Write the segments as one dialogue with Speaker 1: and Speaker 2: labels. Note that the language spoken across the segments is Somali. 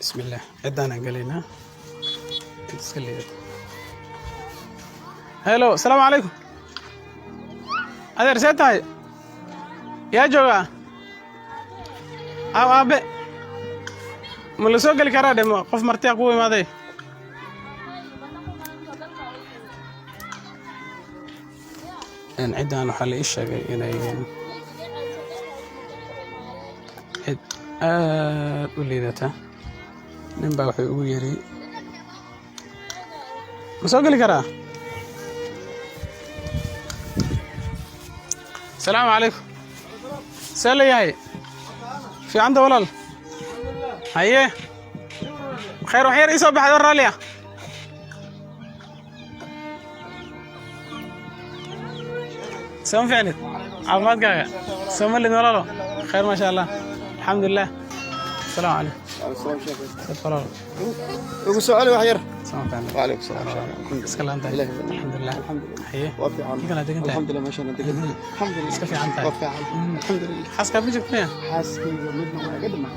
Speaker 1: بسم الله عدانا قلينا هلو السلام عليكم هذا رسالة هاي يا جوجا أو أبي من سوق الكرادة قف مرتاح قوي ما ذي إن عدانا حل إيش يعني قولي ذاته نبى ويري مسوق لي كرا السلام عليكم سلام يا هاي في عنده ولل هيه خير وخير يسوي بحد الرالية سوم فعلت عظمات قاعد سوم اللي نوراله خير ما شاء الله الحمد لله السلام عليكم
Speaker 2: السلام شكرا
Speaker 1: تفضل
Speaker 2: ugu soo cali wax yar
Speaker 1: وعليكم
Speaker 2: السلام
Speaker 1: اسك الله انت الحمد لله
Speaker 2: الحمد لله
Speaker 1: حيه
Speaker 2: وفي عام
Speaker 1: كنا دقنت
Speaker 2: الحمد لله ما شاء الله دقنت الحمد لله
Speaker 1: اسك في عام
Speaker 2: وفي عام الحمد لله
Speaker 1: حاسك بيجك فيها
Speaker 2: حاسكي midna waa gadma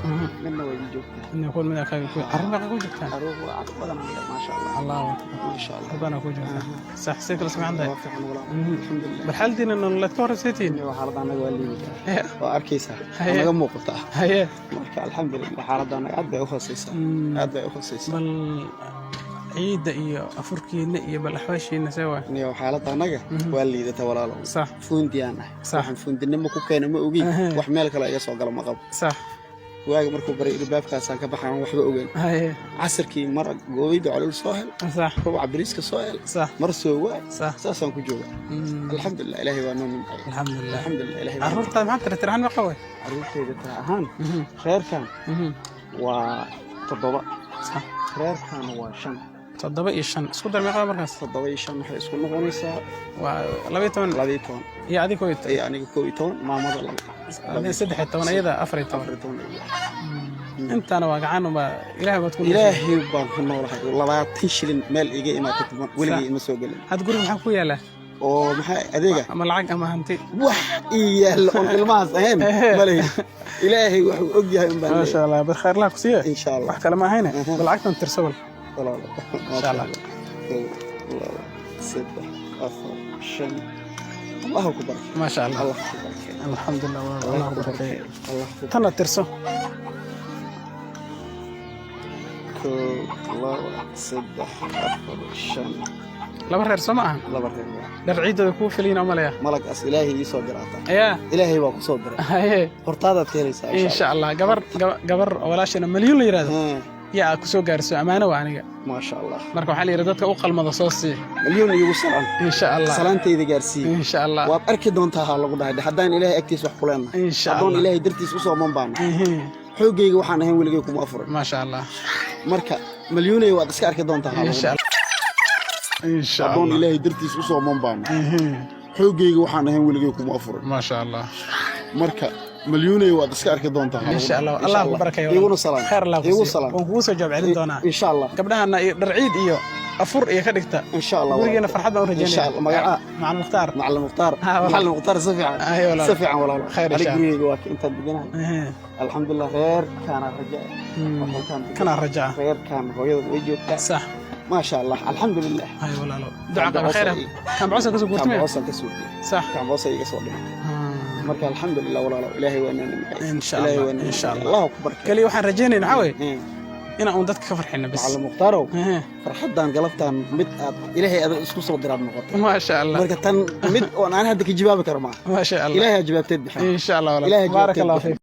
Speaker 2: midna way joogtaa
Speaker 1: انه يكون من اكاي عربك اكو جبتها
Speaker 2: aroog waa badan ma sha Allah
Speaker 1: الله
Speaker 2: ما شاء الله
Speaker 1: ربنا اكو جبتها صح سيك اسمع عندك
Speaker 2: وفي عام والله الحمد لله
Speaker 1: بالحال دين انه لا تكون رسيتين
Speaker 2: waa xaalada anaga waa liiga waa arkaysaa
Speaker 1: Haye.
Speaker 2: naga muuqata
Speaker 1: هي
Speaker 2: marka alxamdulillah xaalada anaga aad bay u hooseysaa aad bay u hooseysaa
Speaker 1: بل عيد iyo afurkiina iyo bal axwaashiina sawa
Speaker 2: niyo xaalada anaga waa liidata walaalo
Speaker 1: صح
Speaker 2: fuundiyaan waxaan fuundinimo ku keenay ma ogi wax meel kale iga soo gala ma qabo
Speaker 1: صح
Speaker 2: waaga markuu baray ilbaabkaasaan ka baxaan waxba ogeyn
Speaker 1: هي
Speaker 2: casirkii mar gooyda culul soo hel
Speaker 1: صح
Speaker 2: rubac bariiska soo hel
Speaker 1: صح
Speaker 2: mar soo waa
Speaker 1: صح
Speaker 2: saasaan ku jooga alxamdulillah ilaahay waa noo nimcay
Speaker 1: الحمد لله
Speaker 2: alxamdulillah ilaahay waa
Speaker 1: عرفت ما ترترحن ما قوي
Speaker 2: caruurtayda taa ahaan reerkan waa 7
Speaker 1: صح
Speaker 2: reerkan waa 5
Speaker 1: تضبط يشان اسكو در مقام مركز
Speaker 2: 7 iyo 5 waxay isku noqonaysaa
Speaker 1: ولبيتون
Speaker 2: 12
Speaker 1: يا ادي كويت
Speaker 2: iyo aniga 12 maamada
Speaker 1: هذه سدح التون ايدا افريتون
Speaker 2: 12
Speaker 1: انت انا واقعان ما الهي ما تكون
Speaker 2: ilaahay baan ku noolahay 20 shilin meel iga imaatay weligii ima soo galin
Speaker 1: هاد قرب maxaa ku yaala
Speaker 2: oo maxay adeega
Speaker 1: ama lacag ama hanti
Speaker 2: wax iyaal oo ilmahaas ahayn malay ilaahay wuxuu og yahay in baan
Speaker 1: ما شاء الله بخير لك سيه
Speaker 2: in sha Allah
Speaker 1: wax kale ma ahayna بالعكس انت ترسل
Speaker 2: walaal
Speaker 1: ان شاء الله
Speaker 2: الله أكبر
Speaker 1: ما شاء الله
Speaker 2: الله أكبر
Speaker 1: الحمد لله الله اكبر
Speaker 2: الله أكبر
Speaker 1: تنا ترسو
Speaker 2: الله صدح أفضل الشن
Speaker 1: laba reer soo ma aha
Speaker 2: الله بركة
Speaker 1: dhar ciidooda kuu filiin oo malaya
Speaker 2: ملك أس إلهي يسوع جراته
Speaker 1: ayaa
Speaker 2: إلهي وقصود جرا
Speaker 1: haye
Speaker 2: هرتادة تيريسا
Speaker 1: in sha Allah gabar walaashana milyan la yiraahdo
Speaker 2: ها
Speaker 1: yaa ku soo gaarso amaano waa aniga
Speaker 2: ما شاء الله
Speaker 1: marka waxa la yiraahdaa dadka u qalmada soo sii
Speaker 2: مليون يوصل
Speaker 1: in sha Allah
Speaker 2: سلامتي إذا جارسي
Speaker 1: in sha Allah
Speaker 2: وأركض أنت هلا قدها حدان إلهي أكتيس وحقولنا
Speaker 1: in sha
Speaker 2: حدان
Speaker 1: Allah
Speaker 2: إلهي درتيس وصو من بان حوجي وحنا هين ولقيكم أفرق
Speaker 1: ما شاء الله
Speaker 2: marka milyoonay waad iska arki doontaa
Speaker 1: in sha Allah in sha
Speaker 2: adoon
Speaker 1: Allah
Speaker 2: ilaahay dartiis u soo manbaan xoogayga waxaan ahayn weligay kuma afurin
Speaker 1: ما شاء الله
Speaker 2: marka milyoonay waad iska arki doontaa
Speaker 1: in sha Allah Allah ku barakeeyo
Speaker 2: iguna salaam
Speaker 1: khayr Allah
Speaker 2: igu salaam
Speaker 1: waan kugu soo jawaab celin doonaa
Speaker 2: insha Allah
Speaker 1: gabdhahana iyo dhar ciid iyo afur iyo ka dhigta
Speaker 2: insha Allah
Speaker 1: gurigeena farxad baan u rajaynaa
Speaker 2: insha Allah magaca
Speaker 1: macal mukhtaar
Speaker 2: macallin mukhtaar
Speaker 1: والله.
Speaker 2: macallin mukhtaar safiican
Speaker 1: أيوة والله.
Speaker 2: safiican walaal
Speaker 1: خير إن شاء الله.
Speaker 2: gurigayga waa inta deganahay alxamdulillah reer kana rajaa
Speaker 1: كان الرجاء
Speaker 2: reer kan hooyada way joogtaa
Speaker 1: صح
Speaker 2: ma sha Allah alxamdulillah
Speaker 1: هاي والله لو دعاء على خير كان بعوسك كسو
Speaker 2: kan
Speaker 1: قلت
Speaker 2: boosan ka soo
Speaker 1: صح
Speaker 2: kan boosan iga soo dhigay marka alxamdulillah walaal ilaahay waa inaan
Speaker 1: إن شاء الله إن شاء الله
Speaker 2: الله akbar
Speaker 1: قال لي waxaan rajaynayna waxa way ina aan dadka ka farxino bas
Speaker 2: macallin mukhtaaro farxadan galabtan mid aad ilaahay aad isku soo diraad noqotay
Speaker 1: ما شاء الله
Speaker 2: marka tan mid oo aan hadda ka jawaabi karo ma
Speaker 1: ما شاء الله
Speaker 2: ilaahay jawaabteed bixin
Speaker 1: إن شاء الله والله
Speaker 2: إلهي
Speaker 1: بارك
Speaker 2: جوابتين
Speaker 1: الله
Speaker 2: بحب.
Speaker 1: فيك